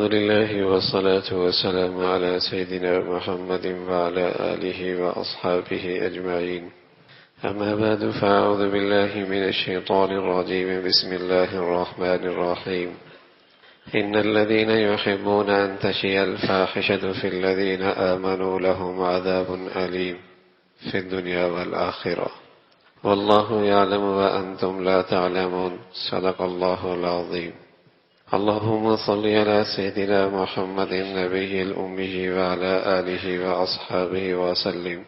لله والصلاة والسلام على سيدنا محمد وعلى آله وأصحابه أجمعين. أما بعد فأعوذ بالله من الشيطان الرجيم. بسم الله الرحمن الرحيم. إن الذين يحبون أن تشيع الفاحشة في الذين آمنوا لهم عذاب أليم في الدنيا والآخرة والله يعلم وأنتم لا تعلمون. صدق الله العظيم. اللهم صل على سيدنا محمد النبي الأمي وعلى آله وأصحابه وسلم.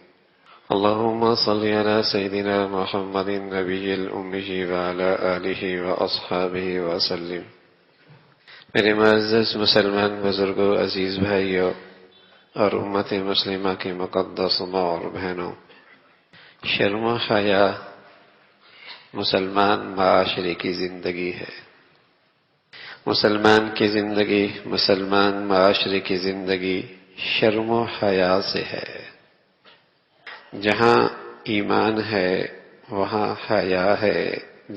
اللهم صل على سيدنا محمد النبي الأمي وعلى آله وأصحابه وسلم. میرے معزز مسلمان بزرگوں، عزیز بھائیوں اور امت مسلمہ کے مقدس ماں اور بہنوں، شرم و حیا مسلمان معاشرے کی زندگی ہے. مسلمان کی زندگی، مسلمان معاشرے کی زندگی شرم و حیا سے ہے. جہاں ایمان ہے وہاں حیا ہے،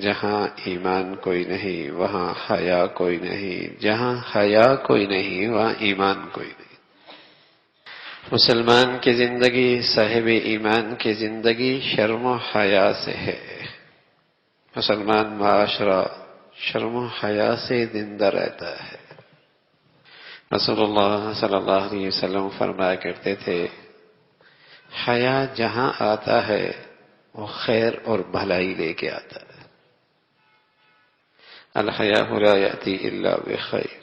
جہاں ایمان کوئی نہیں وہاں حیا کوئی نہیں، جہاں حیا کوئی نہیں وہاں ایمان کوئی نہیں. مسلمان کی زندگی، صاحب ایمان کی زندگی شرم و حیا سے ہے. مسلمان معاشرہ شرم و حیا سے زندہ رہتا ہے. رسول اللہ صلی اللہ علیہ وسلم فرمایا کرتے تھے، حیا جہاں آتا ہے وہ خیر اور بھلائی لے کے آتا ہے. الحیاء لا یأتی الا بخیر.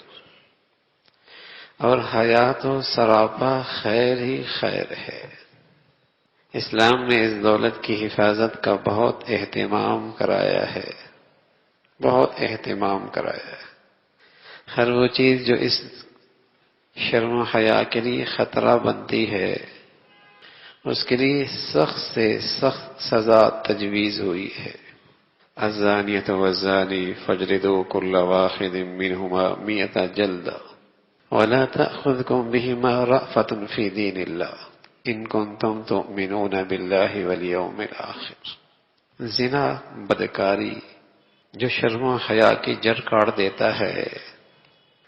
اور حیا تو سراپا خیر ہی خیر ہے. اسلام نے اس دولت کی حفاظت کا بہت اہتمام کرایا ہے، بہت اہتمام کرایا ہے. ہر وہ چیز جو اس شرم و حیا کے لیے خطرہ بنتی ہے اس کے لیے سخت سے سخت سزا تجویز ہوئی ہے. الزانیۃ والزانی فاجلدوا کل واحد منہما 100 جلدہ ولا تأخذکم بہما رأفۃ فی دین اللہ ان کنتم تؤمنون باللہ والیوم الآخر. زنا، بدکاری جو شرم و حیا کی جڑ کاٹ دیتا ہے،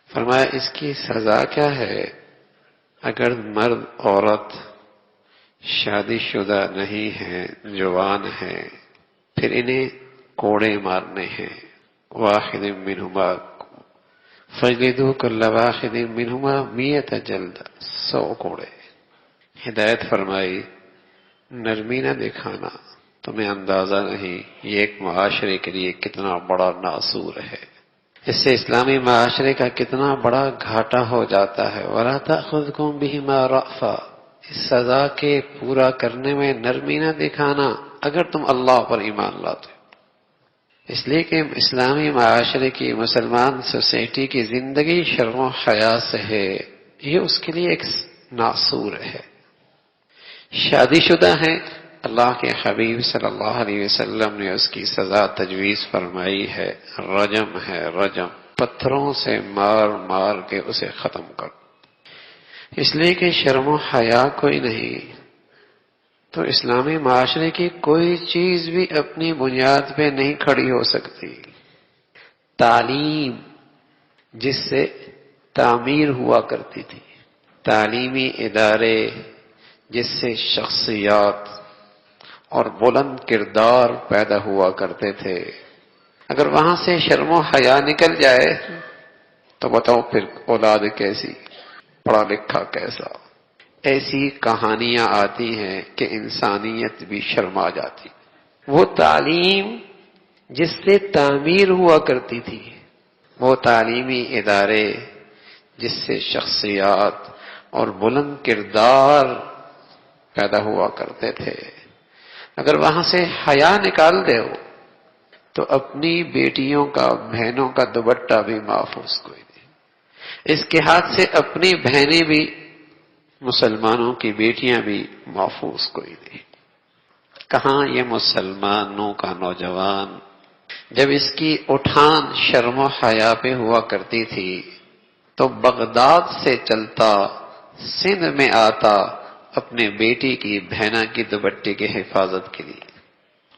فرمایا اس کی سزا کیا ہے؟ اگر مرد عورت شادی شدہ نہیں ہیں، جوان ہیں، پھر انہیں کوڑے مارنے ہیں. واحد منہما فجلدوا کل واحد منہما 100 جلدہ، 100 کوڑے. ہدایت فرمائی نرمی نہ دکھانا. تمہیں اندازہ نہیں یہ ایک معاشرے کے لیے کتنا بڑا ناصور ہے. اس سے اسلامی معاشرے کا کتنا بڑا گھاٹا ہو جاتا ہے. وَلَا تَأْخُذْكُمْ بِهِمَا رَأْفَةٌ. اس سزا کے پورا کرنے میں نرمی نہ دکھانا اگر تم اللہ پر ایمان لاتے. اس لیے کہ اسلامی معاشرے کی، مسلمان سوسائٹی کی زندگی شرم و حیا سے ہے. یہ اس کے لیے ایک ناصور ہے. شادی شدہ ہے، اللہ کے حبیب صلی اللہ علیہ وسلم نے اس کی سزا تجویز فرمائی ہے. رجم ہے، رجم. پتھروں سے مار مار کے اسے ختم کر. اس لیے کہ شرم و حیا کوئی نہیں تو اسلامی معاشرے کی کوئی چیز بھی اپنی بنیاد پہ نہیں کھڑی ہو سکتی. تعلیم جس سے تعمیر ہوا کرتی تھی، تعلیمی ادارے جس سے شخصیات اور بلند کردار پیدا ہوا کرتے تھے، اگر وہاں سے شرم و حیا نکل جائے تو بتاؤ پھر اولاد کیسی، پڑھا لکھا کیسا. ایسی کہانیاں آتی ہیں کہ انسانیت بھی شرما جاتی. وہ تعلیم جس سے تعمیر ہوا کرتی تھی، وہ تعلیمی ادارے جس سے شخصیات اور بلند کردار پیدا ہوا کرتے تھے، اگر وہاں سے حیا نکال دے تو اپنی بیٹیوں کا، بہنوں کا دوپٹہ بھی محفوظ کوئی نہیں. اس کے ہاتھ سے اپنی بہنیں بھی، مسلمانوں کی بیٹیاں بھی محفوظ کوئی نہیں. کہاں یہ مسلمانوں کا نوجوان جب اس کی اٹھان شرم و حیا پہ ہوا کرتی تھی تو بغداد سے چلتا سندھ میں آتا اپنے بیٹی کی، بہنا کی دوپٹے کی حفاظت کے لیے.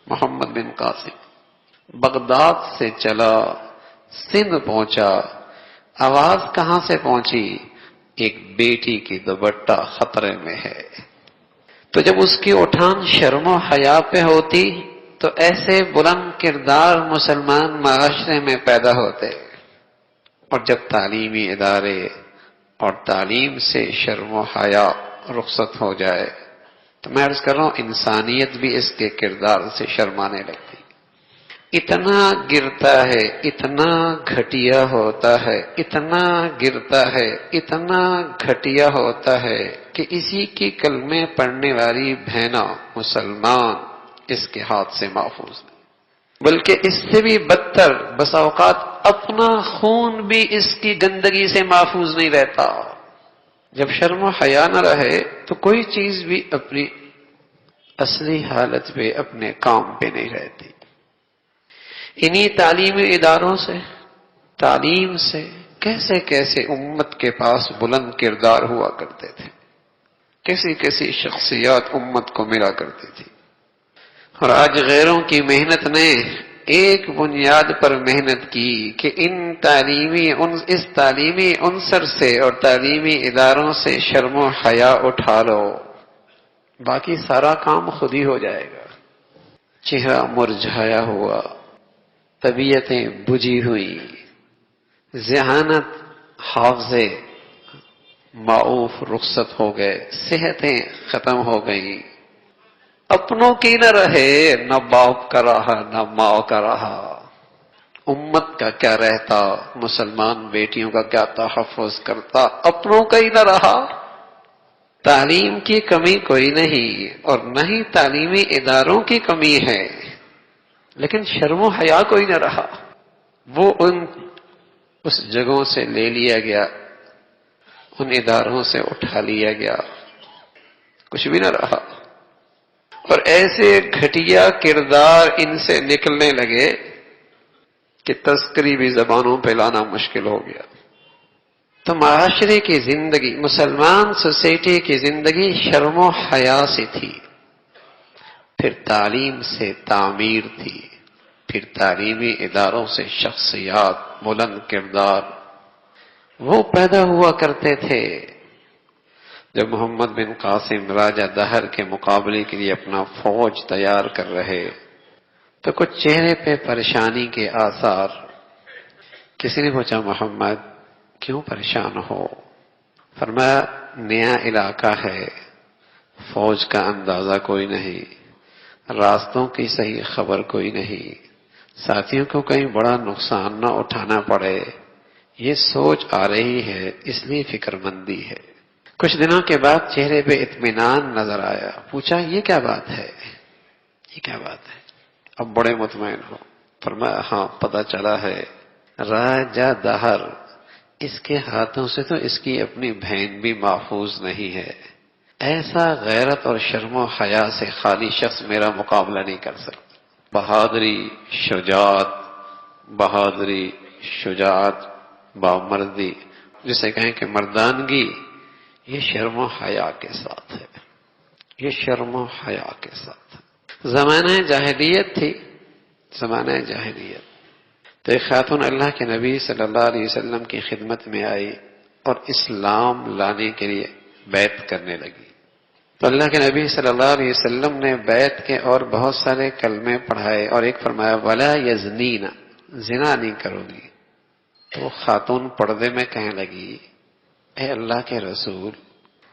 محمد بن قاسم بغداد سے چلا، سندھ پہنچا، آواز کہاں سے پہنچی؟ ایک بیٹی کی دوپٹہ خطرے میں ہے۔ تو جب اس کی اٹھان شرم و حیا پہ ہوتی تو ایسے بلند کردار مسلمان معاشرے میں پیدا ہوتے، اور جب تعلیمی ادارے اور تعلیم سے شرم و حیا رخصت ہو جائے تو میں عرض کر رہا ہوں انسانیت بھی اس کے کردار سے شرمانے لگتی۔ اتنا گرتا ہے، اتنا گھٹیا ہوتا ہے، اتنا گرتا ہے، اتنا گھٹیا ہوتا ہے کہ اسی کی کلمے پڑھنے والی بہنا مسلمان اس کے ہاتھ سے محفوظ نہیں، بلکہ اس سے بھی بدتر بس اوقات اپنا خون بھی اس کی گندگی سے محفوظ نہیں رہتا۔ جب شرم و حیا نہ رہے تو کوئی چیز بھی اپنی اصلی حالت پہ، اپنے کام پہ نہیں رہتی۔ انہی تعلیمی اداروں سے، تعلیم سے کیسے کیسے امت کے پاس بلند کردار ہوا کرتے تھے، کیسی کیسی شخصیات امت کو ملا کرتی تھی۔ اور آج غیروں کی محنت نے ایک بنیاد پر محنت کی کہ اس تعلیمی عنصر سے اور تعلیمی اداروں سے شرم و حیا اٹھا لو، باقی سارا کام خود ہی ہو جائے گا۔ چہرہ مرجھایا ہوا، طبیعتیں بجھی ہوئی، ذہانت حافظے معوف رخصت ہو گئے، صحتیں ختم ہو گئیں، اپنوں کی نہ رہے، نہ باپ کا رہا نہ ماں کا رہا، امت کا کیا رہتا، مسلمان بیٹیوں کا کیا تحفظ کرتا، اپنوں کا ہی نہ رہا۔ تعلیم کی کمی کوئی نہیں اور نہ ہی تعلیمی اداروں کی کمی ہے، لیکن شرم و حیا کوئی نہ رہا۔ وہ اس جگہوں سے لے لیا گیا، ان اداروں سے اٹھا لیا گیا، کچھ بھی نہ رہا، اور ایسے گھٹیا کردار ان سے نکلنے لگے کہ تذکری بھی زبانوں پہ لانا مشکل ہو گیا۔ تو معاشرے کی زندگی، مسلمان سوسائٹی کی زندگی شرم و حیا سے تھی، پھر تعلیم سے تعمیر تھی، پھر تعلیمی اداروں سے شخصیات بلند کردار وہ پیدا ہوا کرتے تھے۔ جب محمد بن قاسم راجہ دہر کے مقابلے کے لیے اپنا فوج تیار کر رہے تو کچھ چہرے پہ پریشانی کے آثار۔ کسی نے پوچھا محمد کیوں پریشان ہو؟ فرمایا نیا علاقہ ہے، فوج کا اندازہ کوئی نہیں، راستوں کی صحیح خبر کوئی نہیں، ساتھیوں کو کہیں بڑا نقصان نہ اٹھانا پڑے، یہ سوچ آ رہی ہے، اس لیے فکر مندی ہے۔ کچھ دنوں کے بعد چہرے پہ اطمینان نظر آیا، پوچھا یہ کیا بات ہے، یہ کیا بات ہے؟ اب بڑے مطمئن ہو۔ فرمایا ہاں پتہ چلا ہے، راجہ دہر اس کے ہاتھوں سے تو اس کی اپنی بہن بھی محفوظ نہیں ہے، ایسا غیرت اور شرم و حیا سے خالی شخص میرا مقابلہ نہیں کر سکتا۔ بہادری شجاعت بامردی جسے کہیں کہ مردانگی، یہ شرم و حیا کے ساتھ ہے، یہ شرم و حیا کے ساتھ ہے۔ زمانہ جاہلیت تھی، زمانہ جاہلیت، تو ایک خاتون اللہ کے نبی صلی اللہ علیہ وسلم کی خدمت میں آئی اور اسلام لانے کے لیے بیعت کرنے لگی۔ تو اللہ کے نبی صلی اللہ علیہ وسلم نے بیعت کے اور بہت سارے کلمے پڑھائے اور ایک فرمایا ولا یزنین، زنا نہیں کرو گی۔ تو خاتون پردے میں کہنے لگی اے اللہ کے رسول،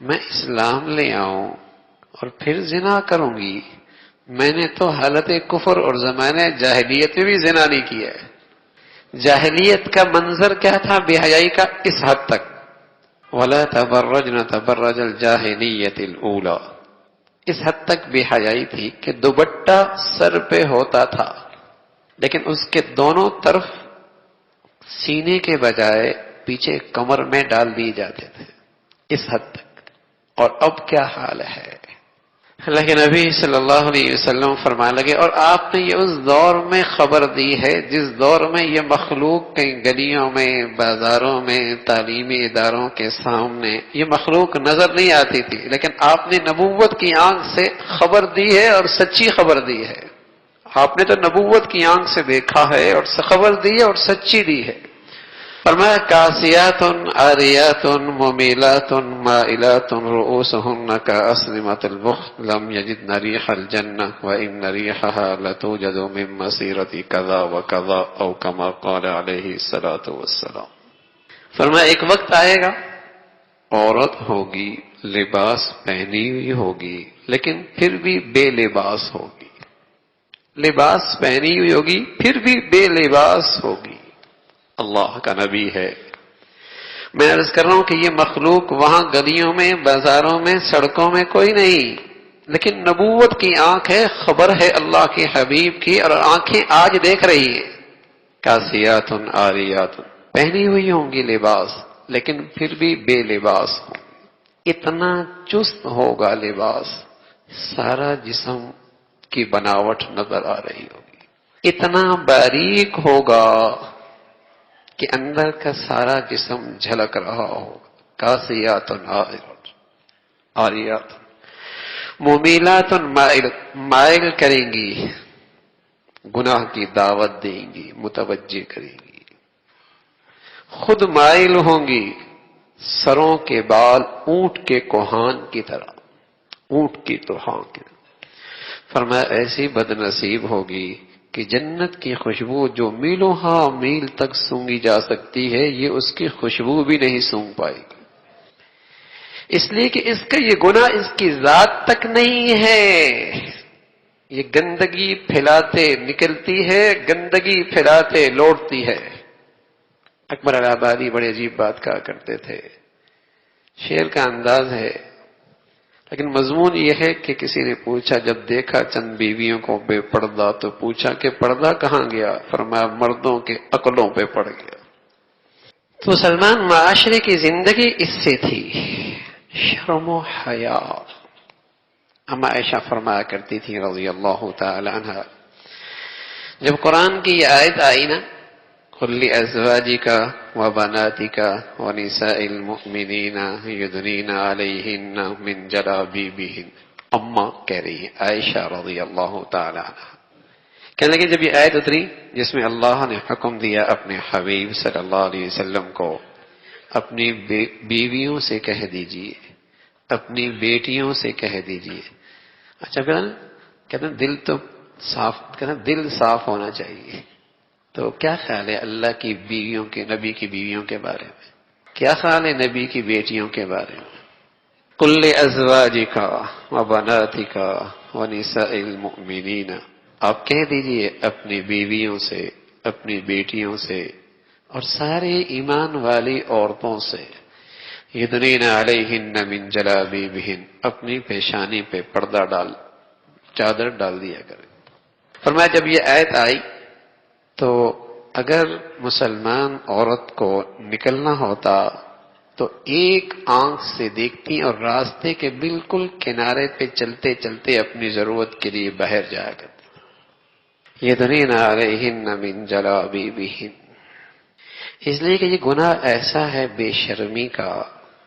میں اسلام لے آؤں اور پھر زنا کروں گی؟ میں نے تو حالت کفر اور زمانہ جاہلیت میں بھی زنا نہیں کیا ہے۔ جاہلیت کا منظر کیا تھا بے حیائی کا؟ اس حد تک وَلَا تَبَرَّجْنَ تَبَرَّجَ الْجَاهِلِيَّةِ الْأُولَى، اس حد تک بے حیائی تھی کہ دوپٹہ سر پہ ہوتا تھا لیکن اس کے دونوں طرف سینے کے بجائے پیچھے کمر میں ڈال دیے جاتے تھے، اس حد تک۔ اور اب کیا حال ہے؟ اللہ کے نبی صلی اللہ علیہ وسلم فرمانے لگے اور آپ نے یہ اس دور میں خبر دی ہے جس دور میں یہ مخلوق کئی گلیوں میں، بازاروں میں، تعلیمی اداروں کے سامنے یہ مخلوق نظر نہیں آتی تھی، لیکن آپ نے نبوت کی آنکھ سے خبر دی ہے اور سچی خبر دی ہے۔ آپ نے تو نبوت کی آنکھ سے دیکھا ہے اور خبر دی ہے اور سچی دی ہے۔ فرمایا کاسیات عاریات ممیلات مائلات رؤوسهن كأسنمة البخت لم يجدن ريح الجنة وإن ريحها لتوجد من مسيرة كذا وكذا أو كما قال عليه الصلاة والسلام. فرمایا ایک وقت آئے گا عورت ہوگی لباس پہنی ہوئی ہوگی لیکن پھر بھی بے لباس ہوگی، لباس پہنی ہوئی ہوگی پھر بھی بے لباس ہوگی. اللہ کا نبی ہے. میں عرض کر رہا ہوں کہ یہ مخلوق وہاں گلیوں میں بازاروں میں سڑکوں میں کوئی نہیں، لیکن نبوت کی آنکھ ہے، خبر ہے اللہ کے حبیب کی، اور آنکھیں آج دیکھ رہی ہیں. کاسیات عاریات پہنی ہوئی ہوں گی لباس لیکن پھر بھی بے لباس ہوں گی. اتنا چست ہوگا لباس، سارا جسم کی بناوٹ نظر آ رہی ہوگی، اتنا باریک ہوگا کہ اندر کا سارا جسم جھلک رہا ہوگا. کاسیات عاریات ممیلات مائل کریں گی، گناہ کی دعوت دیں گی، متوجہ کریں گی، خود مائل ہوں گی. سروں کے بال اونٹ کے کوہان کی طرح، اونٹ کی توہان کی طرح. فرمایا ایسی بد نصیب ہوگی کہ جنت کی خوشبو جو میلوں ہاں میل تک سونگی جا سکتی ہے یہ اس کی خوشبو بھی نہیں سونگ پائے گی، اس لیے کہ اس کا یہ گناہ اس کی ذات تک نہیں ہے. یہ گندگی پھیلاتے نکلتی ہے، گندگی پھیلاتے لوٹتی ہے. اکبر الہٰبادی بڑے عجیب بات کہا کرتے تھے، شعر کا انداز ہے لیکن مضمون یہ ہے کہ کسی نے پوچھا جب دیکھا چند بیویوں کو بے پردہ تو پوچھا کہ پردہ کہاں گیا؟ فرمایا مردوں کے عقلوں پہ پڑ گیا. تو مسلمان معاشرے کی زندگی اس سے تھی، شرم و حیا. اما عائشہ فرمایا کرتی تھی رضی اللہ تعالی عنہا، جب قرآن کی یہ آیت آئی نا قل لأزواجك وبناتك ونساء المؤمنين يدنين عليهن من جلابيبهن، اما کہہ رہی ہے عائشہ رضی اللہ تعالی عنہ. کہنے لگے جب یہ آیت اتری جس میں اللہ نے حکم دیا اپنے حبیب صلی اللہ علیہ وسلم کو اپنی بیویوں سے کہہ دیجئے، اپنی بیٹیوں سے کہہ دیجئے. اچھا کہتے ہیں دل تو صاف، کہتے ہیں دل صاف ہونا چاہیے. تو کیا خیال ہے اللہ کی بیویوں کے، نبی کی بیویوں کے بارے میں؟ کیا خیال ہے نبی کی بیٹیوں کے بارے میں؟ قل لأزواجک وبناتک ونساء المؤمنین، آپ کہہ دیجئے اپنی بیویوں سے، اپنی بیٹیوں سے اور سارے ایمان والی عورتوں سے، یدنین علیہن من جلابیبہن، اپنی پیشانی پہ پردہ ڈال، چادر ڈال دیا کریں. فرمایا جب یہ آیت آئی تو اگر مسلمان عورت کو نکلنا ہوتا تو ایک آنکھ سے دیکھتی اور راستے کے بالکل کنارے پہ چلتے چلتے اپنی ضرورت کے لیے باہر جایا کرتی. یدنین علیہن من جلابیبہن، اس لیے کہ یہ گناہ ایسا ہے بے شرمی کا،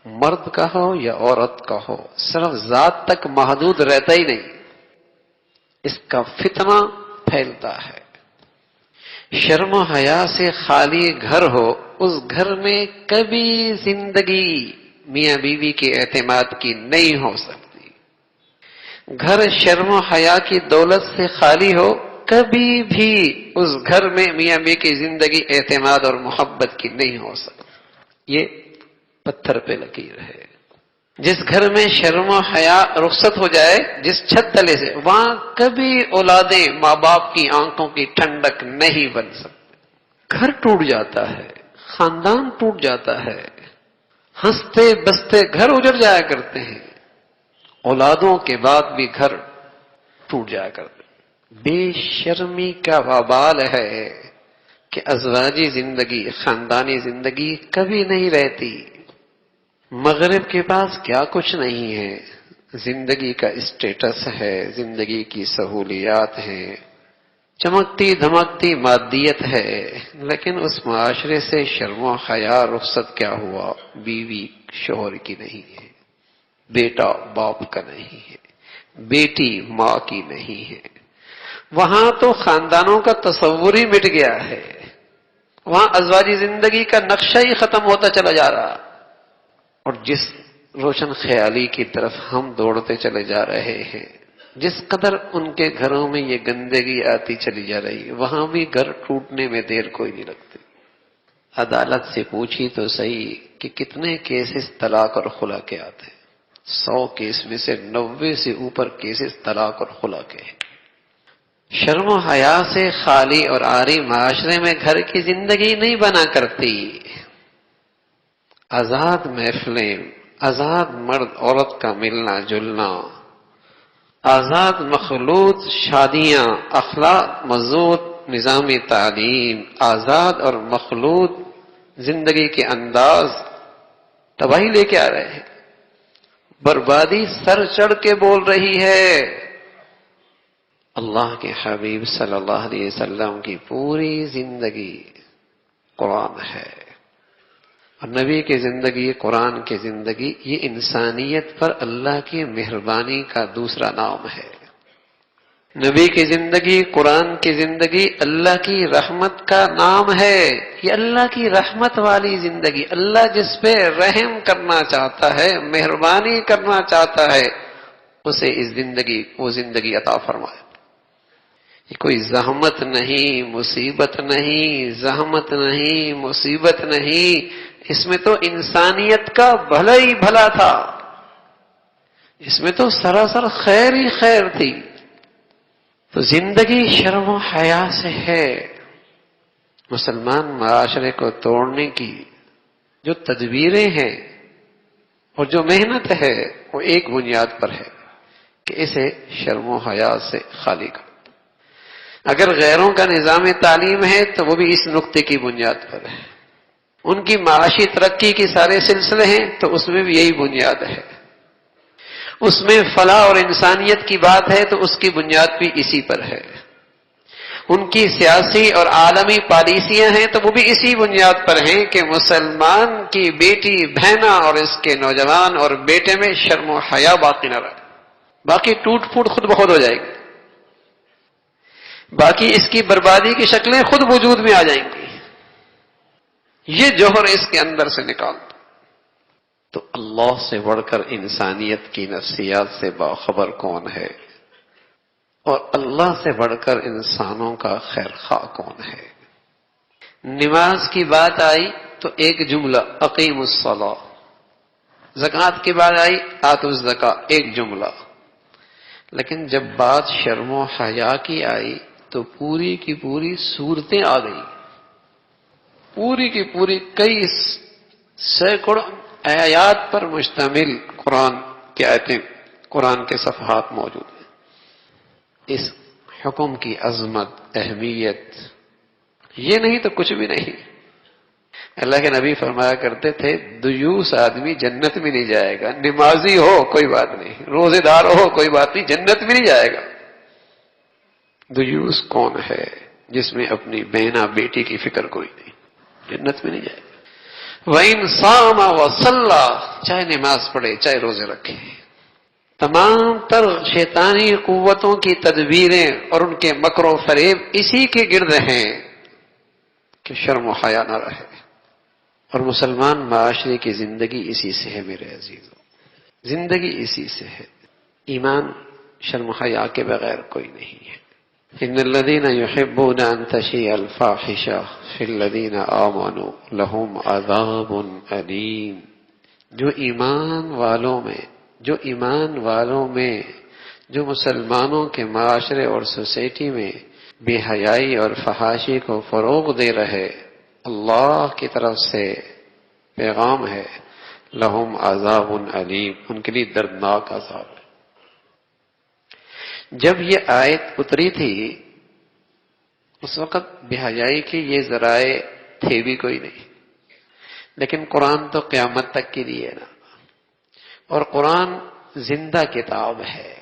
مرد کا ہو یا عورت کا ہو، صرف ذات تک محدود رہتا ہی نہیں، اس کا فتنہ پھیلتا ہے. شرم و حیا سے خالی گھر ہو، اس گھر میں کبھی زندگی میاں بیوی کے اعتماد کی نہیں ہو سکتی. گھر شرم و حیا کی دولت سے خالی ہو، کبھی بھی اس گھر میں میاں بیوی کی زندگی اعتماد اور محبت کی نہیں ہو سکتی. یہ پتھر پہ لکیر ہے. جس گھر میں شرم و حیا رخصت ہو جائے جس چھت تلے سے، وہاں کبھی اولادیں ماں باپ کی آنکھوں کی ٹھنڈک نہیں بن سکتے. گھر ٹوٹ جاتا ہے، خاندان ٹوٹ جاتا ہے، ہنستے بستے گھر اجڑ جایا کرتے ہیں، اولادوں کے بعد بھی گھر ٹوٹ جایا کرتے ہیں. بے شرمی کا وبال ہے کہ ازواجی زندگی، خاندانی زندگی کبھی نہیں رہتی. مغرب کے پاس کیا کچھ نہیں ہے، زندگی کا اسٹیٹس ہے، زندگی کی سہولیات ہیں، چمکتی دھمکتی مادیت ہے، لیکن اس معاشرے سے شرم و حیا رخصت کیا ہوا؟ بیوی شوہر کی نہیں ہے، بیٹا باپ کا نہیں ہے، بیٹی ماں کی نہیں ہے. وہاں تو خاندانوں کا تصور ہی مٹ گیا ہے. وہاں ازواجی زندگی کا نقشہ ہی ختم ہوتا چلا جا رہا، اور جس روشن خیالی کی طرف ہم دوڑتے چلے جا رہے ہیں، جس قدر ان کے گھروں میں یہ گندگی آتی چلی جا رہی ہے، وہاں بھی گھر ٹوٹنے میں دیر کوئی نہیں لگتی۔ عدالت سے پوچھی تو صحیح کہ کتنے کیسز طلاق اور خلا کے آتے ہیں، 100 کیس میں سے 90 سے اوپر کیسز طلاق اور خلا کے ہیں۔ شرم و حیا سے خالی اور عاری معاشرے میں گھر کی زندگی نہیں بنا کرتی۔ آزاد محفلیں، آزاد مرد عورت کا ملنا جلنا، آزاد مخلوط شادیاں، اخلاق مضبوط نظام تعلیم، آزاد اور مخلوط زندگی کے انداز تباہی لے کے آ رہے ہیں۔ بربادی سر چڑھ کے بول رہی ہے۔ اللہ کے حبیب صلی اللہ علیہ وسلم کی پوری زندگی قرآن ہے، اور نبی کی زندگی، قرآن کی زندگی، یہ انسانیت پر اللہ کی مہربانی کا دوسرا نام ہے۔ نبی کی زندگی، قرآن کی زندگی اللہ کی رحمت کا نام ہے۔ یہ اللہ کی رحمت والی زندگی، اللہ جس پہ رحم کرنا چاہتا ہے، مہربانی کرنا چاہتا ہے، اسے وہ زندگی عطا فرمائے۔ یہ کوئی زحمت نہیں، مصیبت نہیں، زحمت نہیں، مصیبت نہیں، اس میں تو انسانیت کا بھلا ہی بھلا تھا، اس میں تو سراسر خیر ہی خیر تھی۔ تو زندگی شرم و حیا سے ہے۔ مسلمان معاشرے کو توڑنے کی جو تدبیریں ہیں اور جو محنت ہے، وہ ایک بنیاد پر ہے کہ اسے شرم و حیا سے خالی کر۔ اگر غیروں کا نظام تعلیم ہے تو وہ بھی اس نقطے کی بنیاد پر ہے۔ ان کی معاشی ترقی کے سارے سلسلے ہیں تو اس میں بھی یہی بنیاد ہے۔ اس میں فلاح اور انسانیت کی بات ہے تو اس کی بنیاد بھی اسی پر ہے۔ ان کی سیاسی اور عالمی پالیسیاں ہیں تو وہ بھی اسی بنیاد پر ہیں کہ مسلمان کی بیٹی بہنا اور اس کے نوجوان اور بیٹے میں شرم و حیا باقی نہ رہے، باقی ٹوٹ پھوٹ خود بخود ہو جائے گی، باقی اس کی بربادی کی شکلیں خود وجود میں آ جائیں گی۔ یہ جوہر اس کے اندر سے نکال دو تو اللہ سے بڑھ کر انسانیت کی نفسیات سے باخبر کون ہے، اور اللہ سے بڑھ کر انسانوں کا خیر خواہ کون ہے۔ نماز کی بات آئی تو ایک جملہ اقیم الصلاۃ، زکوٰۃ کی بات آئی آتوا الزکاۃ، ایک جملہ، لیکن جب بات شرم و حیا کی آئی تو پوری کی پوری صورتیں آ گئی، پوری کی پوری کئی سینکڑوں آیات پر مشتمل قرآن کی آیتیں، قرآن کے صفحات موجود ہیں۔ اس حکم کی عظمت، اہمیت، یہ نہیں تو کچھ بھی نہیں۔ اللہ کے نبی فرمایا کرتے تھے دیوس آدمی جنت میں نہیں جائے گا، نمازی ہو کوئی بات نہیں، روزے دار ہو کوئی بات نہیں، جنت میں نہیں جائے گا۔ دیوس کون ہے؟ جس میں اپنی بہنا بیٹی کی فکر کوئی نہیں، جنت میں نہیں جائے گا۔ وَإِنْ صَامَ وَصَلَّى، چاہے نماز پڑھے چاہے روزے رکھے، تمام تر شیطانی قوتوں کی تدبیریں اور ان کے مکر و فریب اسی کے گرد ہیں کہ شرم و حیا نہ رہے، اور مسلمان معاشرے کی زندگی اسی سے ہے میرے عزیزو، زندگی اسی سے ہے۔ ایمان شرم و حیا کے بغیر کوئی نہیں ہے۔ ان الذين يحبون ان تشيع الفاحشة في الذين آمنوا لهم عذاب أليم، جو ایمان والوں میں جو مسلمانوں کے معاشرے اور سوسائٹی میں بے حیائی اور فحاشی کو فروغ دے رہے، اللہ کی طرف سے پیغام ہے، لہم عذاب علیم، ان کے لیے دردناک عذاب ہے۔ جب یہ آیت اتری تھی اس وقت بے حیائی کے یہ ذرائع تھے بھی کوئی نہیں، لیکن قرآن تو قیامت تک کے لیے نا، اور قرآن زندہ کتاب ہے،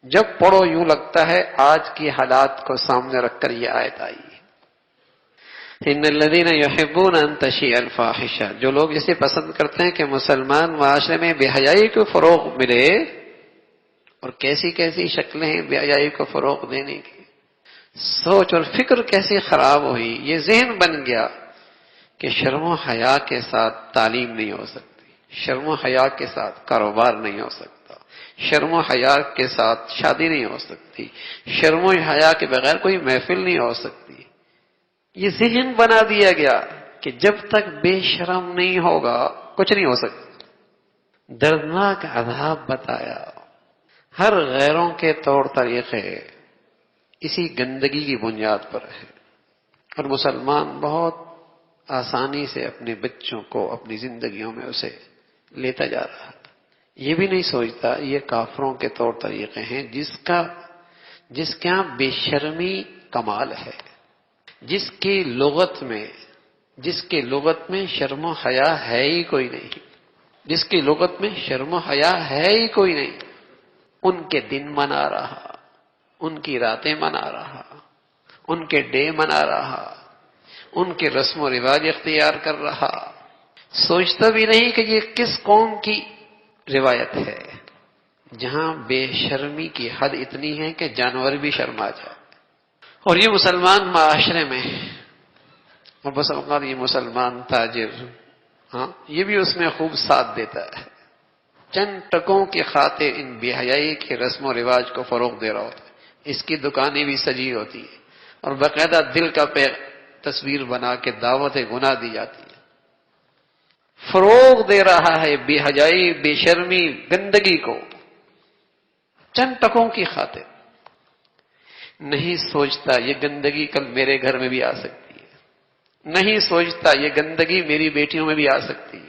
جب پڑھو یوں لگتا ہے آج کی حالات کو سامنے رکھ کر یہ آیت آئی۔ ان الذين يحبون ان تشيع الفاحشة، جو لوگ اسے پسند کرتے ہیں کہ مسلمان معاشرے میں بے حیائی کو فروغ ملے، اور کیسی کیسی شکلیں ہیں بے حیائی کو فروغ دینے کی، سوچ اور فکر کیسی خراب ہوئی، یہ ذہن بن گیا کہ شرم و حیا کے ساتھ تعلیم نہیں ہو سکتی، شرم و حیا کے ساتھ کاروبار نہیں ہو سکتا، شرم و حیا کے ساتھ شادی نہیں ہو سکتی، شرم و حیا کے بغیر کوئی محفل نہیں ہو سکتی۔ یہ ذہن بنا دیا گیا کہ جب تک بے شرم نہیں ہوگا کچھ نہیں ہو سکتا۔ دردناک عذاب بتایا، ہر غیروں کے طور طریقے اسی گندگی کی بنیاد پر ہے، اور مسلمان بہت آسانی سے اپنے بچوں کو اپنی زندگیوں میں اسے لیتا جا رہا ہے۔ یہ بھی نہیں سوچتا یہ کافروں کے طور طریقے ہیں، جس کے ہاں بے شرمی کمال ہے، جس کی لغت میں شرم و حیا ہے ہی کوئی نہیں، جس کی لغت میں شرم و حیا ہے ہی کوئی نہیں، ان کے دن منا رہا، ان کی راتیں منا رہا، ان کے ڈے منا رہا، ان کے رسم و رواج اختیار کر رہا، سوچتا بھی نہیں کہ یہ کس قوم کی روایت ہے جہاں بے شرمی کی حد اتنی ہے کہ جانور بھی شرما جائے۔ اور یہ مسلمان معاشرے میں، اور بس اوقات یہ مسلمان تاجر، ہاں یہ بھی اس میں خوب ساتھ دیتا ہے، چند ٹکوں کی خاطر ان بے حیائی کے رسم و رواج کو فروغ دے رہا ہوتا ہے۔ اس کی دکانیں بھی سجی ہوتی ہے اور باقاعدہ دل کا تصویر بنا کے دعوت گناہ دی جاتی ہے، فروغ دے رہا ہے بے حیائی، بے شرمی، گندگی کو چند ٹکوں کی خاطر۔ نہیں سوچتا یہ گندگی کل میرے گھر میں بھی آ سکتی ہے، نہیں سوچتا یہ گندگی میری بیٹیوں میں بھی آ سکتی ہے۔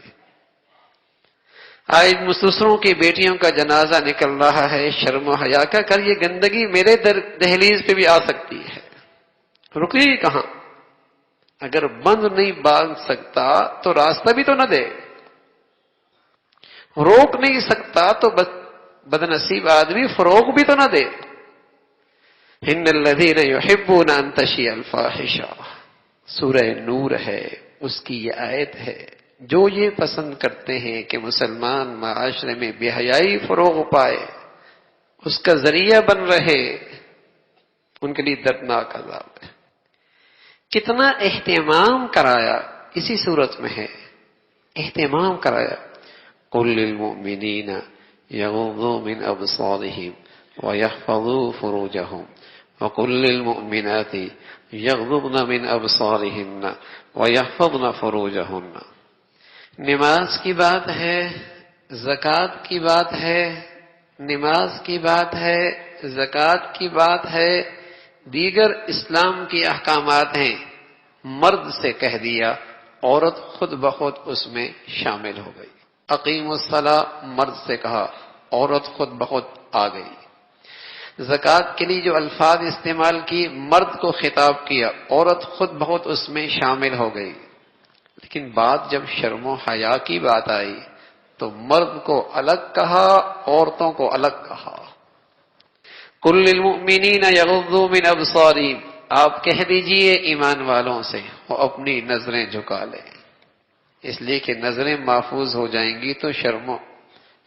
آج دوسروں کی بیٹیوں کا جنازہ نکل رہا ہے شرم و حیا کا، کل یہ گندگی میرے دہلیز پہ بھی آ سکتی ہے۔ رکی کہاں؟ اگر بند نہیں باندھ سکتا تو راستہ بھی تو نہ دے، روک نہیں سکتا تو بدنصیب آدمی فروغ بھی تو نہ دے۔ ان الذین یحبون ان تشیع الفاحشہ، سورہ نور ہے، اس کی یہ آیت ہے، جو یہ پسند کرتے ہیں کہ مسلمان معاشرے میں بے حیائی فروغ پائے، اس کا ذریعہ بن رہے، ان کے لیے دردناک عذاب ہے۔ کتنا اہتمام کرایا اسی صورت میں ہے، اہتمام کرایا، قل للمؤمنین یغضوا من ابصارہم ویحفظوا فروجہم وقل للمؤمنات یغضضن من ابصارہن ویحفظن فروجہن۔ نماز کی بات ہے، زکوٰۃ کی بات ہے، نماز کی بات ہے، زکوٰۃ کی بات ہے، دیگر اسلام کی احکامات ہیں، مرد سے کہہ دیا، عورت خود بخود اس میں شامل ہو گئی۔ اقیم الصلاۃ مرد سے کہا، عورت خود بخود آ گئی۔ زکوٰۃ کے لیے جو الفاظ استعمال کی، مرد کو خطاب کیا، عورت خود بخود اس میں شامل ہو گئی۔ لیکن بات جب شرم و حیا کی بات آئی تو مرد کو الگ کہا، عورتوں کو الگ کہا۔ قل للمؤمنین یغضوا من ابصارہم، آپ کہہ دیجئے ایمان والوں سے وہ اپنی نظریں جھکا لیں، اس لیے کہ نظریں محفوظ ہو جائیں گی تو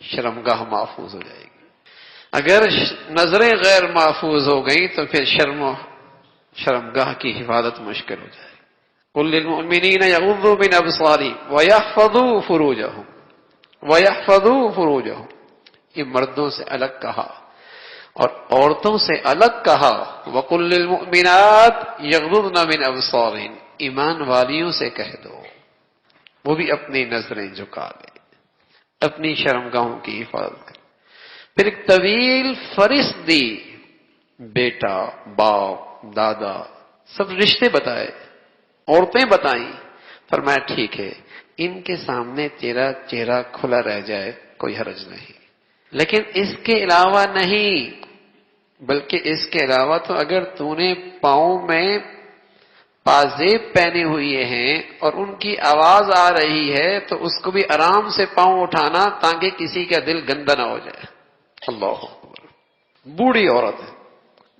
شرمگاہ محفوظ ہو جائے گی۔ اگر نظریں غیر محفوظ ہو گئیں تو پھر شرمگاہ کی حفاظت مشکل ہو جائے گی۔ قل للمؤمنین یغضوا من ابصارہم ویحفظوا فروجہم، یہ مردوں سے الگ کہا اور عورتوں سے الگ کہا۔ وقل للمؤمنات یغضضن من ابصارہن، ایمان والیوں سے کہہ دو وہ بھی اپنی نظریں جھکا لیں، اپنی شرمگاہوں کی حفاظت کریں۔ پھر ایک طویل فہرست دی، بیٹا، باپ، دادا، سب رشتے بتائے، عورتیں بتائیں، فرمایا ٹھیک ہے ان کے سامنے تیرا چہرہ کھلا رہ جائے کوئی حرج نہیں، لیکن اس کے علاوہ نہیں، بلکہ اس کے علاوہ تو اگر تو نے پاؤں میں پازیب پہنے ہوئے ہیں اور ان کی آواز آ رہی ہے تو اس کو بھی آرام سے پاؤں اٹھانا تاکہ کسی کا دل گندا نہ ہو جائے۔ اللہ اکبر، بوڑھی عورت ہے،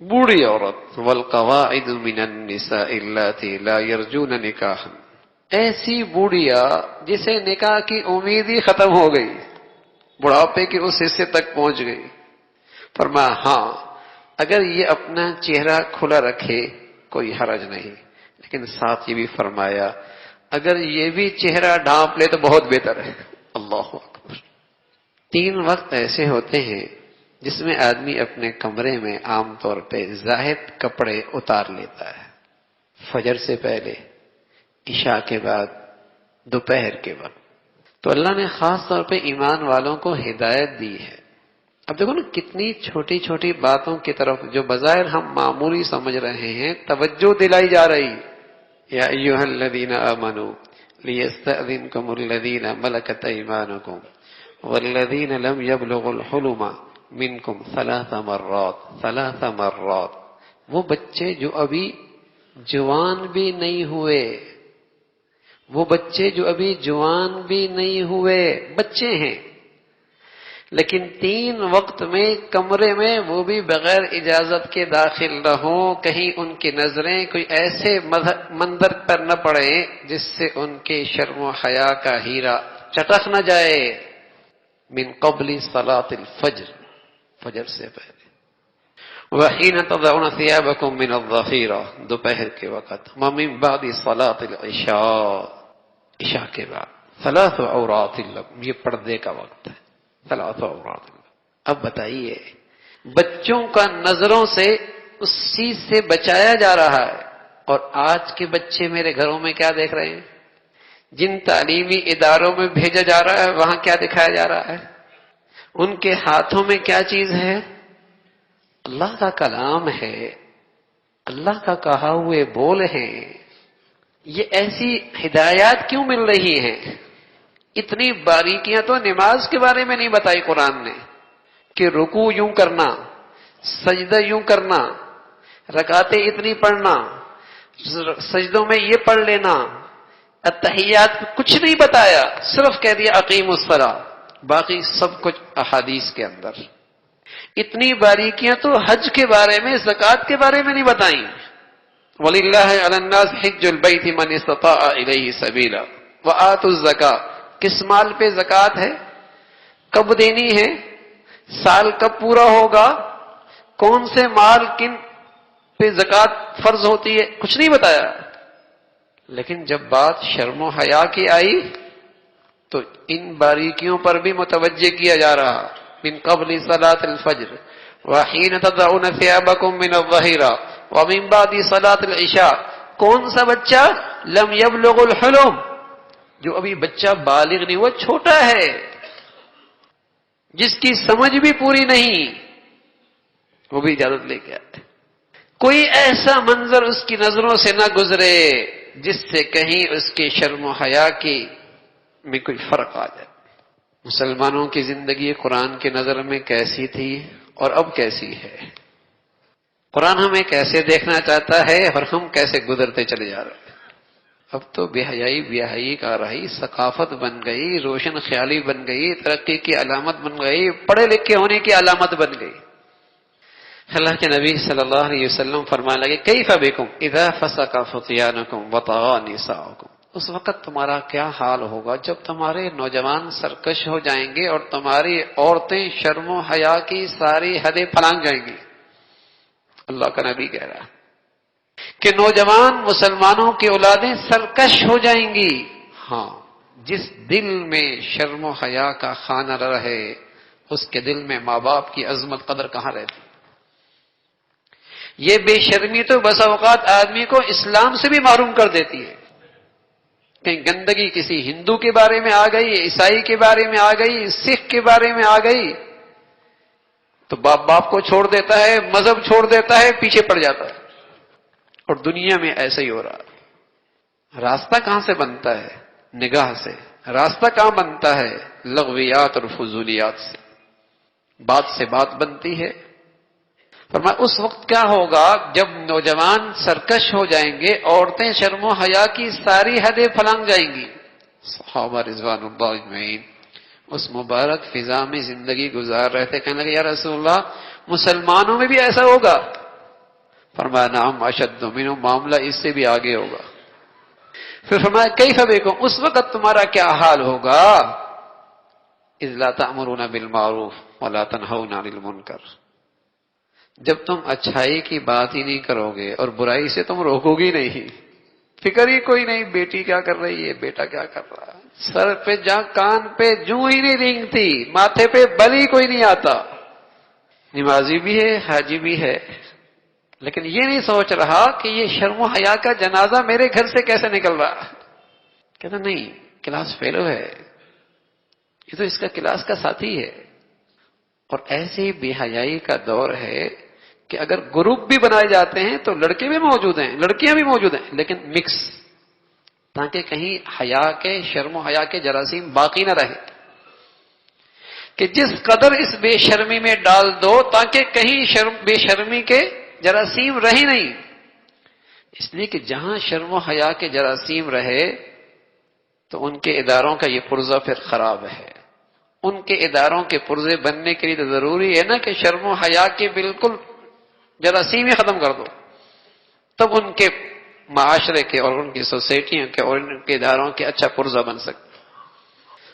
بوڑھی عورت، والقواعد من النساء اللاتي لا يرجون نکاحا، ایسی بوڑھیا جسے نکاح کی امید ہی ختم ہو گئی، بڑھاپے کے اس حصے تک پہنچ گئی۔ فرمایا ہاں اگر یہ اپنا چہرہ کھلا رکھے کوئی حرج نہیں، لیکن ساتھ یہ بھی فرمایا اگر یہ بھی چہرہ ڈھانپ لے تو بہت بہتر ہے۔ اللہ اکبر۔ 3 وقت ایسے ہوتے ہیں جس میں آدمی اپنے کمرے میں عام طور پہ زاہد کپڑے اتار لیتا ہے، فجر سے پہلے، عشاء کے بعد، دوپہر کے وقت۔ تو اللہ نے خاص طور پہ ایمان والوں کو ہدایت دی ہے۔ اب دیکھو نا کتنی چھوٹی چھوٹی باتوں کی طرف جو بظاہر ہم معمولی سمجھ رہے ہیں توجہ دلائی جا رہی۔ یا ایھا الذین آمنوا لیستأذنکم الذین ملکت ایمانکم والذین لم یبلغوا الحلم منکم 3 مرات۔ وہ بچے جو ابھی جوان بھی نہیں ہوئے، وہ بچے جو ابھی جوان بھی نہیں ہوئے، بچے ہیں، لیکن 3 وقت میں کمرے میں وہ بھی بغیر اجازت کے داخل نہ ہوں، کہیں ان کی نظریں کوئی ایسے منظر پر نہ پڑے جس سے ان کے شرم و حیا کا ہیرا چٹک نہ جائے۔ من قبل صلاۃ الفجر، فجر سے پہلے۔ وحین تضعون ثیابکم من الظہیرہ، دوپہر کے وقت۔ ومن بعد صلاۃ العشاء، عشاء کے بعد۔ 3 عورات لکم، یہ پردے کا وقت ہے۔ 3 عورات۔ اب بتائیے بچوں کا نظروں سے اس چیز سے بچایا جا رہا ہے، اور آج کے بچے میرے گھروں میں کیا دیکھ رہے ہیں؟ جن تعلیمی اداروں میں بھیجا جا رہا ہے وہاں کیا دکھایا جا رہا ہے؟ ان کے ہاتھوں میں کیا چیز ہے؟ اللہ کا کلام ہے، اللہ کا کہا ہوئے بول ہیں۔ یہ ایسی ہدایات کیوں مل رہی ہیں؟ اتنی باریکیاں تو نماز کے بارے میں نہیں بتائی قرآن نے، کہ رکوع یوں کرنا، سجدہ یوں کرنا، رکعتیں اتنی پڑھنا، سجدوں میں یہ پڑھ لینا، التحیات، کچھ نہیں بتایا، صرف کہہ دیا اقیموا الصلاۃ، باقی سب کچھ احادیث کے اندر۔ اتنی باریکیاں تو حج کے بارے میں، زکوٰۃ کے بارے میں نہیں بتائیں۔ وَلِلَّهِ عَلَى النَّاسِ حِجُّ الْبَيْتِ مَنِ اسْتَطَاعَ إِلَيْهِ سَبِيلًا وَآتُوا الزَّكَاةَ۔ کس مال پہ زکوٰۃ ہے؟ کب دینی ہے؟ سال کب پورا ہوگا؟ کون سے مال کن پہ زکوٰۃ فرض ہوتی ہے؟ کچھ نہیں بتایا۔ لیکن جب بات شرم و حیا کی آئی تو ان باریکیوں پر بھی متوجہ کیا جا رہا۔ من قبل صلاۃ الفجر وحین تضعون ثیابکم من الظہیرہ ومن بعد صلاۃ العشاء۔ کون سا بچہ؟ لم یبلغ الحلم، جو ابھی بچہ بالغ نہیں ہوا، چھوٹا ہے، جس کی سمجھ بھی پوری نہیں، وہ بھی اجازت لے کے آتے۔ کوئی ایسا منظر اس کی نظروں سے نہ گزرے جس سے کہیں اس کے شرم و حیا کی میں کوئی فرق آ جائے۔ مسلمانوں کی زندگی قرآن کی نظر میں کیسی تھی اور اب کیسی ہے؟ قرآن ہمیں کیسے دیکھنا چاہتا ہے اور ہم کیسے گزرتے چلے جا رہے ہیں؟ اب تو بے حیائی کا رہی، ثقافت بن گئی، روشن خیالی بن گئی، ترقی کی علامت بن گئی، پڑھے لکھے ہونے کی علامت بن گئی۔ اللہ کے نبی صلی اللہ علیہ وسلم فرمانے لگے کیف بکم اذا فسق فتیانکم وطغى نساؤکم۔ اس وقت تمہارا کیا حال ہوگا جب تمہارے نوجوان سرکش ہو جائیں گے اور تمہاری عورتیں شرم و حیا کی ساری حدیں پھلانگ جائیں گی۔ اللہ کا نبی کہہ رہا کہ نوجوان مسلمانوں کی اولادیں سرکش ہو جائیں گی۔ ہاں، جس دل میں شرم و حیا کا خانہ رہے اس کے دل میں ماں باپ کی عظمت قدر کہاں رہتی؟ یہ بے شرمی تو بسا اوقات آدمی کو اسلام سے بھی محروم کر دیتی ہے۔ کہیں گندگی کسی ہندو کے بارے میں آ گئی، عیسائی کے بارے میں آ گئی، سکھ کے بارے میں آ گئی تو باپ کو چھوڑ دیتا ہے، مذہب چھوڑ دیتا ہے، پیچھے پڑ جاتا ہے۔ اور دنیا میں ایسا ہی ہو رہا ہے۔ راستہ کہاں سے بنتا ہے؟ نگاہ سے۔ راستہ کہاں بنتا ہے؟ لغویات اور فضولیات سے۔ بات سے بات بنتی ہے۔ فرمایا اس وقت کیا ہوگا جب نوجوان سرکش ہو جائیں گے، عورتیں شرم و حیا کی ساری حدیں پھلانگ جائیں گی۔ صحابہ رضوان اللہ اجمعین اس مبارک فضا میں زندگی گزار رہے تھے، کہنے لگے یا رسول اللہ مسلمانوں میں بھی ایسا ہوگا؟ فرمایا نعم اشد منہ، معاملہ اس سے بھی آگے ہوگا۔ پھر فرمایا کیف بکم، اس وقت تمہارا کیا حال ہوگا؟ اذ لا تأمرون بالمعروف ولا تنہون عن المنکر۔ جب تم اچھائی کی بات ہی نہیں کرو گے اور برائی سے تم روکو گی نہیں، فکر ہی کوئی نہیں بیٹی کیا کر رہی ہے، بیٹا کیا کر رہا ہے، سر پہ جہاں کان پہ جوں ہی نہیں رینگتی، ماتھے پہ بل ہی کوئی نہیں آتا، نمازی بھی ہے حاجی بھی ہے، لیکن یہ نہیں سوچ رہا کہ یہ شرم و حیا کا جنازہ میرے گھر سے کیسے نکل رہا، کہتا نہیں کلاس فیلو ہے، یہ تو اس کا کلاس کا ساتھی ہے۔ اور ایسی بے حیائی کا دور ہے کہ اگر گروپ بھی بنائے جاتے ہیں تو لڑکے بھی موجود ہیں لڑکیاں بھی موجود ہیں، لیکن مکس، تاکہ کہیں حیا کے شرم و حیا کے جراثیم باقی نہ رہے، کہ جس قدر اس بے شرمی میں ڈال دو تاکہ کہیں بے شرمی کے جراثیم رہی نہیں، اس لیے کہ جہاں شرم و حیا کے جراثیم رہے تو ان کے اداروں کا یہ پرزہ پھر خراب ہے۔ ان کے اداروں کے پرزے بننے کے لیے تو ضروری ہے نا کہ شرم و حیا کے بالکل جراثیم ہی ختم کر دو، تب ان کے معاشرے کے اور ان کی سوسائٹیوں کے اور ان کے اداروں کے اچھا پرزہ بن سکتے۔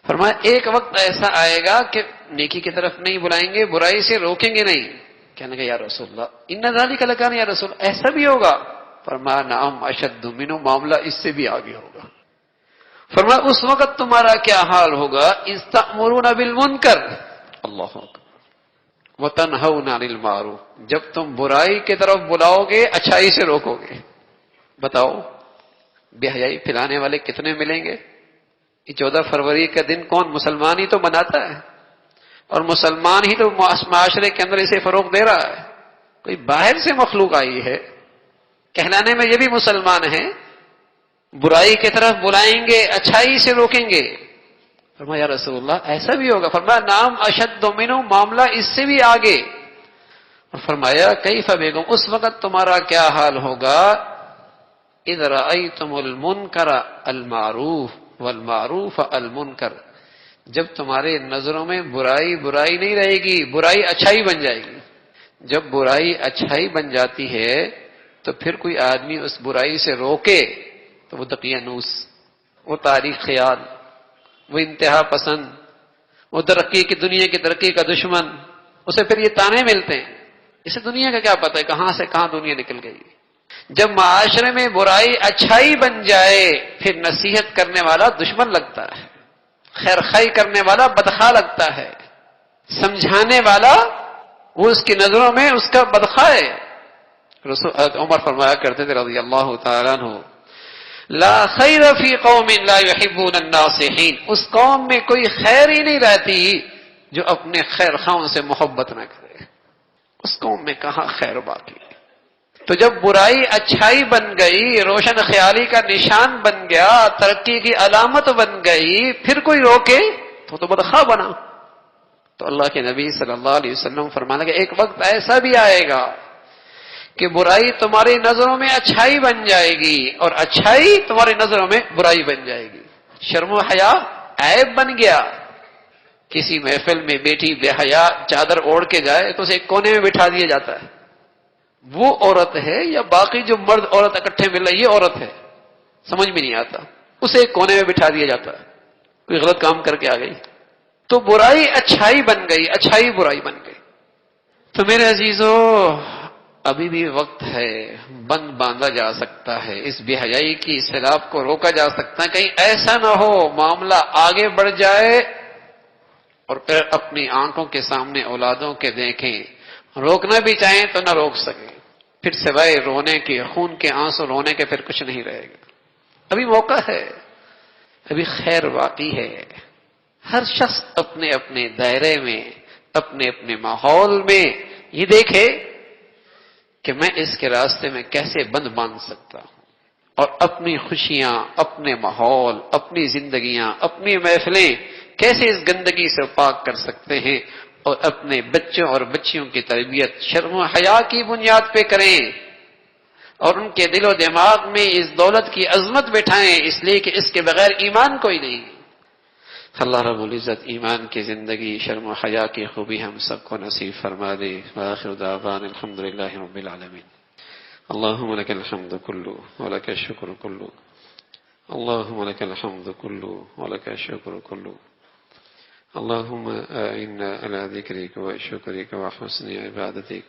فرمایا ایک وقت ایسا آئے گا کہ نیکی کی طرف نہیں بلائیں گے، برائی سے روکیں گے نہیں۔ کہنے کہ یا رسول اللہ ان ذالک لکان یا رسول، ایسا بھی ہوگا؟ فرمایا نعم اشد منہ، معاملہ اس سے بھی آگے ہوگا۔ فرمایا اس وقت تمہارا کیا حال ہوگا؟ اذ تأمرون بالمنکر، اللہ اکبر، وتنہون عن المعروف، جب تم برائی کی طرف بلاؤ گے اچھائی سے روکو گے۔ بتاؤ بے حیائی پھیلانے والے کتنے ملیں گے؟ یہ 14 فروری کا دن کون مسلمان ہی تو مناتا ہے، اور مسلمان ہی تو معاشرے کے اندر اسے فروغ دے رہا ہے، کوئی باہر سے مخلوق آئی ہے کہلانے میں یہ بھی مسلمان ہیں، برائی کی طرف بلائیں گے اچھائی سے روکیں گے۔ فرمایا یا رسول اللہ ایسا بھی ہوگا؟ فرمایا نام اشد منہ، معاملہ اس سے بھی آگے۔ اور فرمایا کیف بکم، اس وقت تمہارا کیا حال ہوگا؟ اذ رأیتم المنکر المعروف والمعروف المنکر، جب تمہارے نظروں میں برائی برائی نہیں رہے گی، برائی اچھائی بن جائے گی۔ جب برائی اچھائی بن جاتی ہے تو پھر کوئی آدمی اس برائی سے روکے تو وہ دقیانوس، وہ تاریخ خیال، وہ انتہا پسند، وہ ترقی کی دنیا کی ترقی کا دشمن، اسے پھر یہ تانے ملتے ہیں، اسے دنیا کا کیا پتہ ہے کہاں سے کہاں دنیا نکل گئی۔ جب معاشرے میں برائی اچھائی بن جائے پھر نصیحت کرنے والا دشمن لگتا ہے، خیر خائی کرنے والا بدخواہ لگتا ہے، سمجھانے والا وہ اس کی نظروں میں اس کا بدخواہ ہے۔ رسول عمر فرمایا کرتے تھے رضی اللہ تعالیٰ عنہ، لا خیر فی قوم لا یحبون الناصحین، اس قوم میں کوئی خیر ہی نہیں رہتی جو اپنے خیر خواہوں سے محبت نہ کرے، اس قوم میں کہاں خیر باقی۔ تو جب برائی اچھائی بن گئی، روشن خیالی کا نشان بن گیا، ترقی کی علامت بن گئی، پھر کوئی روکے تو بدخواہ بنا۔ تو اللہ کے نبی صلی اللہ علیہ وسلم فرمانے کہ ایک وقت ایسا بھی آئے گا کہ برائی تمہاری نظروں میں اچھائی بن جائے گی اور اچھائی تمہاری نظروں میں برائی بن جائے گی۔ شرم و حیا عیب بن گیا، کسی محفل میں بیٹی بے حیا چادر اوڑھ کے جائے تو اسے ایک کونے میں بٹھا دیا جاتا ہے، وہ عورت ہے یا باقی جو مرد عورت اکٹھے مل رہی یہ عورت ہے، سمجھ میں نہیں آتا، اسے ایک کونے میں بٹھا دیا جاتا ہے، کوئی غلط کام کر کے آ گئی تو برائی اچھائی بن گئی، اچھائی برائی بن گئی۔ تو میرے عزیزو ابھی بھی وقت ہے، بند باندھا جا سکتا ہے، اس بے حیائی کی سیلاب کو روکا جا سکتا ہے، کہیں ایسا نہ ہو معاملہ آگے بڑھ جائے اور پھر اپنی آنکھوں کے سامنے اولادوں کے دیکھیں، روکنا بھی چاہیں تو نہ روک سکیں، پھر سوائے رونے کے، خون کے آنسو رونے کے پھر کچھ نہیں رہے گا۔ ابھی موقع ہے، ابھی خیر باقی ہے، ہر شخص اپنے اپنے دائرے میں، اپنے اپنے ماحول میں یہ دیکھے کہ میں اس کے راستے میں کیسے بند باندھ سکتا ہوں، اور اپنی خوشیاں، اپنے ماحول، اپنی زندگیاں، اپنی محفلیں کیسے اس گندگی سے پاک کر سکتے ہیں، اور اپنے بچوں اور بچیوں کی تربیت شرم و حیا کی بنیاد پہ کریں، اور ان کے دل و دماغ میں اس دولت کی عظمت بٹھائیں، اس لیے کہ اس کے بغیر ایمان کوئی نہیں۔ اللہ رب العزت ایمان کی زندگی، شرم و حیا کی خوبی ہم سب کو نصیب فرما دے۔ وآخر دعوانا الحمدللہ رب العالمین۔ اللہم لک الحمد کلو ولک الشکر کلو، اللہم لک الحمد کلو ولک الشکر کلو، اللہم اعنا علی ذکرک وشکرک وحسن عبادتک،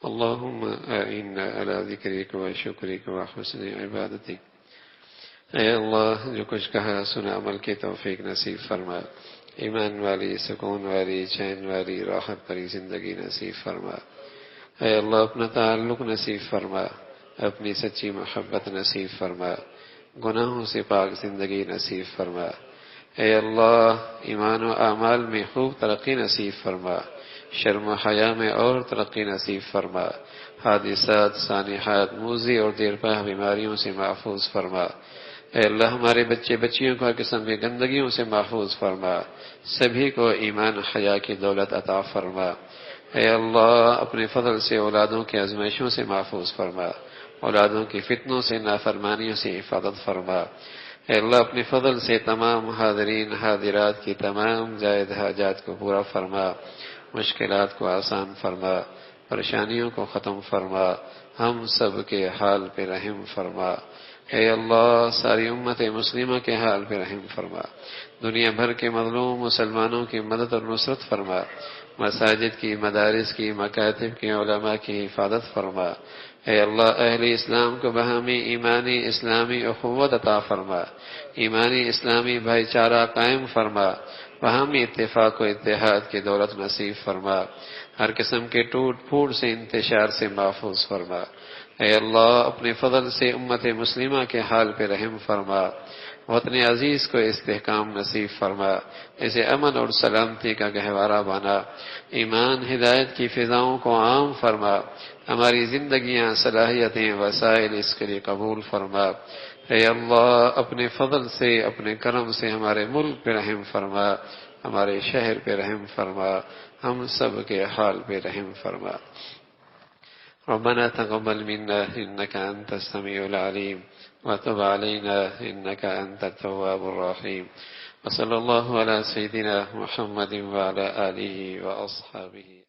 اللهم أعنا على ذکرک و شکرک و حسن عبادتک۔ اے اللہ جو کچھ کہا سنا عمل کی توفیق نصیب فرما، ایمان والی، سکون والی، چین والی، راحت بھری زندگی نصیب فرما۔ اے اللہ اپنا تعلق نصیب فرما، اپنی سچی محبت نصیب فرما، گناہوں سے پاک زندگی نصیب فرما۔ اے اللہ ایمان و اعمال میں خوب ترقی نصیب فرما، شرم و حیا میں اور ترقی نصیب فرما، حادثات، سانحات، موذی اور دیرپا بیماریوں سے محفوظ فرما۔ اے اللہ ہمارے بچے بچیوں کو ہر قسم کی گندگیوں سے محفوظ فرما، سبھی کو ایمان حیا کی دولت عطا فرما۔ اے اللہ اپنے فضل سے اولادوں کی آزمائشوں سے محفوظ فرما، اولادوں کی فتنوں سے، نافرمانیوں سے حفاظت فرما۔ اے اللہ اپنے فضل سے تمام حاضرین حاضرات کی تمام زائد حاجات کو پورا فرما، مشکلات کو آسان فرما، پریشانیوں کو ختم فرما، ہم سب کے حال پہ رحم فرما۔ اے اللہ ساری امت مسلمہ کے حال پہ رحم فرما، دنیا بھر کے مظلوم مسلمانوں کی مدد اور نصرت فرما، مساجد کی، مدارس کی، مکاتب کی، علماء کی حفاظت فرما۔ اے اللہ اہل اسلام کو باہمی ایمانی اسلامی اخوت عطا فرما، ایمانی اسلامی بھائی چارہ قائم فرما، باہمی اتفاق و اتحاد کی دولت نصیب فرما، ہر قسم کے ٹوٹ پھوٹ سے، انتشار سے محفوظ فرما۔ اے اللہ اپنے فضل سے امت مسلمہ کے حال پہ رحم فرما، وطن عزیز کو استحکام نصیب فرما، اسے امن اور سلامتی کا گہوارہ بنا، ایمان ہدایت کی فضاؤں کو عام فرما، ہماری زندگیاں، صلاحیتیں، وسائل اس کے لیے قبول فرما۔ اے اللہ اپنے فضل سے، اپنے کرم سے ہمارے ملک پہ رحم فرما، ہمارے شہر پہ رحم فرما، ہم سب کے حال پہ رحم فرما۔ ربنا تقبل منا إنك أنت السميع العليم وتب علينا إنك أنت التواب الرحيم، وصلى الله على سيدنا محمد وعلى آله وأصحابه